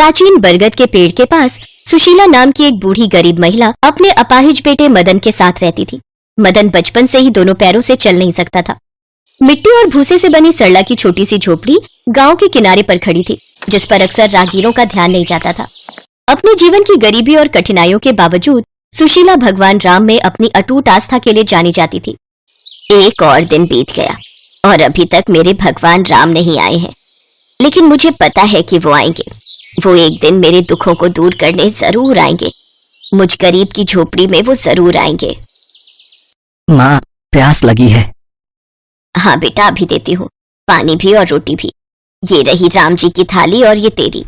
प्राचीन बरगद के पेड़ के पास सुशीला नाम की एक बूढ़ी गरीब महिला अपने अपाहिज बेटे मदन के साथ रहती थी। मदन बचपन से ही दोनों पैरों से चल नहीं सकता था। मिट्टी और भूसे से बनी सरला की छोटी सी झोपड़ी गांव के किनारे पर खड़ी थी, जिस पर अक्सर राहगीरों का ध्यान नहीं जाता था। अपने जीवन की गरीबी और कठिनाइयों के बावजूद सुशीला भगवान राम में अपनी अटूट आस्था के लिए जानी जाती थी। एक और दिन बीत गया और अभी तक मेरे भगवान राम नहीं आए हैं, लेकिन मुझे पता है कि वो आएंगे। वो एक दिन मेरे दुखों को दूर करने जरूर आएंगे। मुझ गरीब की झोपड़ी में वो जरूर आएंगे। माँ, प्यास लगी है। हाँ बेटा, अभी देती हूँ, पानी भी और रोटी भी। ये रही राम जी की थाली और ये तेरी।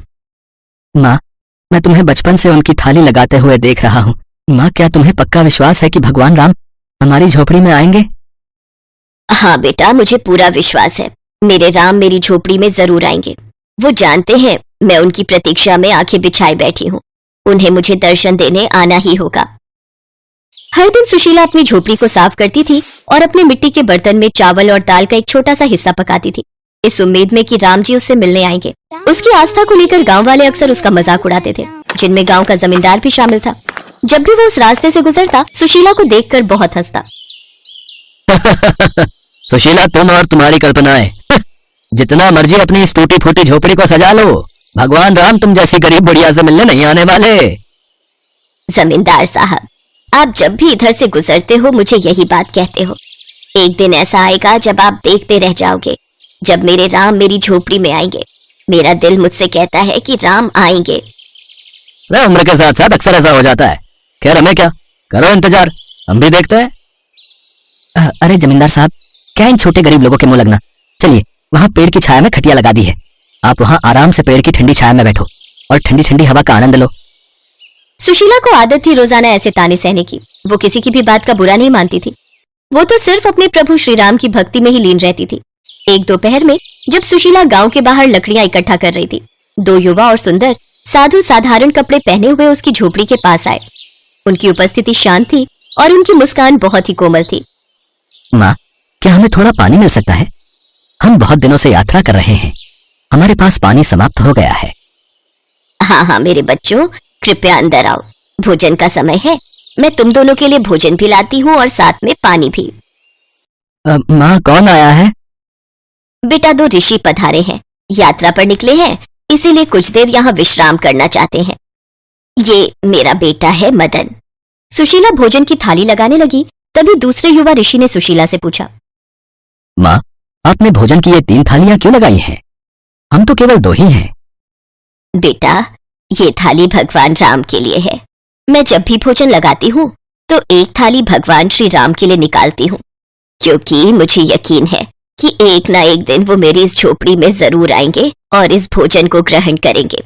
माँ, मैं तुम्हें बचपन से उनकी थाली लगाते हुए देख रहा हूँ। माँ, क्या तुम्हें पक्का विश्वास है कि भगवान राम हमारी झोपड़ी में आएंगे? हाँ बेटा, मुझे पूरा विश्वास है। मेरे राम मेरी झोपड़ी में जरूर आएंगे। वो जानते हैं मैं उनकी प्रतीक्षा में आंखें बिछाए बैठी हूँ। उन्हें मुझे दर्शन देने आना ही होगा। हर दिन सुशीला अपनी झोपड़ी को साफ करती थी और अपने मिट्टी के बर्तन में चावल और दाल का एक छोटा सा हिस्सा पकाती थी, इस उम्मीद में कि राम जी उससे मिलने आएंगे। उसकी आस्था को लेकर गांव वाले अक्सर उसका मजाक उड़ाते थे, जिनमें गांव का जमींदार भी शामिल था। जब भी वो उस रास्ते से गुजरता, सुशीला को देखकर बहुत हंसता। सुशीला, तुम और तुम्हारी कल्पनाएं। जितना मर्जी अपनी इस टूटी फूटी झोपड़ी को सजा लो, भगवान राम तुम जैसी गरीब बुढ़िया से मिलने नहीं आने वाले। जमींदार साहब, आप जब भी इधर से गुजरते हो मुझे यही बात कहते हो। एक दिन ऐसा आएगा जब आप देखते रह जाओगे, जब मेरे राम मेरी झोपड़ी में आएंगे। मेरा दिल मुझसे कहता है कि राम आएंगे। उम्र के साथ साथ अक्सर ऐसा हो जाता है। खैर, हमें क्या, करो इंतजार, हम भी देखते हैं। अरे जमींदार साहब, क्या इन छोटे गरीब लोगों के मुंह लगना। चलिए, वहाँ पेड़ की छाया में खटिया लगा दी है। आप वहाँ आराम से पेड़ की ठंडी छाया में बैठो और ठंडी ठंडी हवा का आनंद लो। सुशीला को आदत थी रोजाना ऐसे ताने सहने की। वो किसी की भी बात का बुरा नहीं मानती थी। वो तो सिर्फ अपने प्रभु श्री राम की भक्ति में ही लीन रहती थी। एक दोपहर में जब सुशीला गांव के बाहर लकड़ियां इकट्ठा कर रही थी, दो युवा और सुंदर साधु साधारण कपड़े पहने हुए उसकी झोपड़ी के पास आए। उनकी उपस्थिति शांत थी और उनकी मुस्कान बहुत ही कोमल थी। माँ, क्या हमें थोड़ा पानी मिल सकता है? हम बहुत दिनों से यात्रा कर रहे हैं, हमारे पास पानी समाप्त हो गया है। हाँ हाँ मेरे बच्चों, कृपया अंदर आओ। भोजन का समय है। मैं तुम दोनों के लिए भोजन भी लाती हूँ और साथ में पानी भी। माँ, कौन आया है? बेटा, दो ऋषि पधारे हैं। यात्रा पर निकले हैं, इसीलिए कुछ देर यहाँ विश्राम करना चाहते हैं। ये मेरा बेटा है मदन। सुशीला भोजन की थाली लगाने लगी, तभी दूसरे युवा ऋषि ने सुशीला से पूछा, माँ, आपने भोजन की ये 3 थालियां क्यों लगाई हैं? हम तो केवल 2 ही हैं। बेटा, ये थाली भगवान राम के लिए है। मैं जब भी भोजन लगाती हूँ तो एक थाली भगवान श्री राम के लिए निकालती हूँ, क्योंकि मुझे यकीन है कि एक ना एक दिन वो मेरी इस झोपड़ी में जरूर आएंगे और इस भोजन को ग्रहण करेंगे।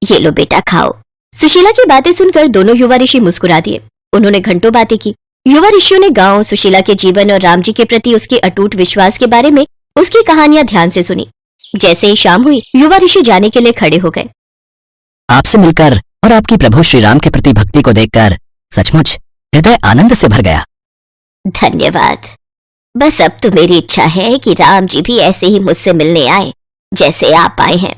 ये लो बेटा, खाओ। सुशीला की बातें सुनकर दोनों युवा ऋषि मुस्कुरा दिए। उन्होंने घंटों बातें की। युवा ऋषियों ने गांव, सुशीला के जीवन और राम जी के प्रति उसके अटूट विश्वास के बारे में उसकी कहानियां ध्यान से सुनी। जैसे ही शाम हुई, युवा ऋषि जाने के लिए खड़े हो गए। आपसे मिलकर और आपकी प्रभु श्री राम के प्रति भक्ति को देखकर सचमुच हृदय आनंद से भर गया। धन्यवाद। बस अब तो मेरी इच्छा है कि राम जी भी ऐसे ही मुझसे मिलने आए जैसे आप आए हैं।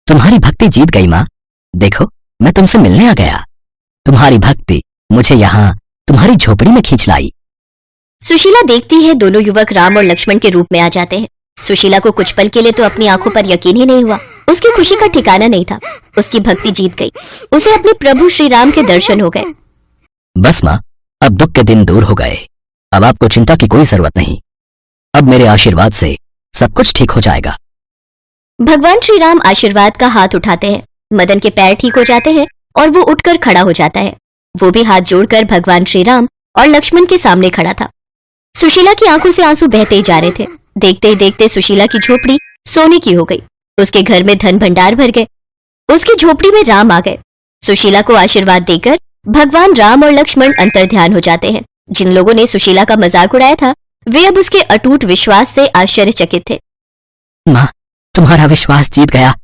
तुम्हारी भक्ति जीत गई माँ। देखो, मैं तुमसे मिलने आ गया। तुम्हारी भक्ति मुझे यहाँ तुम्हारी झोपड़ी में खींच लाई। सुशीला देखती है दोनों युवक राम और लक्ष्मण के रूप में आ जाते हैं। सुशीला को कुछ पल के लिए तो अपनी आंखों पर यकीन ही नहीं हुआ। उसकी खुशी का ठिकाना नहीं था। उसकी भक्ति जीत गई। उसे अपने प्रभु श्री राम के दर्शन हो गए। बस माँ, अब दुख के दिन दूर हो गए। अब आपको चिंता की कोई जरूरत नहीं। अब मेरे आशीर्वाद से सब कुछ ठीक हो जाएगा। भगवान श्री राम आशीर्वाद का हाथ उठाते हैं। मदन के पैर ठीक हो जाते हैं और वो उठकर खड़ा हो जाता है। वो भी हाथ जोड़कर भगवान श्री राम और लक्ष्मण के सामने खड़ा था। सुशीला की आंखों से आंसू बहते ही जा रहे थे। देखते ही देखते सुशीला की झोपड़ी सोने की हो गई। उसके घर में धन भंडार भर गए। उसकी झोपड़ी में राम आ गए। सुशीला को आशीर्वाद देकर भगवान राम और लक्ष्मण अंतर्ध्यान हो जाते हैं। जिन लोगों ने सुशीला का मजाक उड़ाया था, वे अब उसके अटूट विश्वास से आश्चर्यचकित थे। माँ, तुम्हारा विश्वास जीत गया।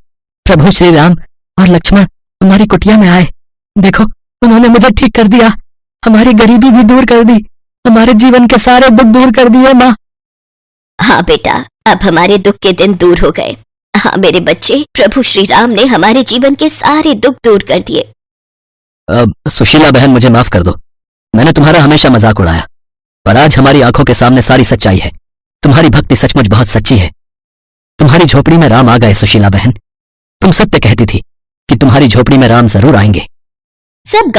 प्रभु श्री राम और लक्ष्मण हमारी कुटिया में आए। देखो, उन्होंने मुझे ठीक कर दिया। हमारी गरीबी भी दूर कर दी। हमारे जीवन के सारे दुख दूर कर दिए माँ। हाँ बेटा, अब हमारे दुख के दिन दूर हो गए। हाँ मेरे बच्चे, प्रभु श्री राम ने हमारे जीवन के सारे दुख दूर कर दिए। सुशीला बहन, मुझे माफ कर दो। मैंने तुम्हारा हमेशा मजाक उड़ाया, पर आज हमारी आंखों के सामने सारी सच्चाई है। तुम्हारी भक्ति सचमुच बहुत सच्ची है। तुम्हारी झोपड़ी में राम आ गए सुशीला बहन। तुम सत्य कहती थी कि तुम्हारी झोपड़ी में राम जरूर आएंगे। सब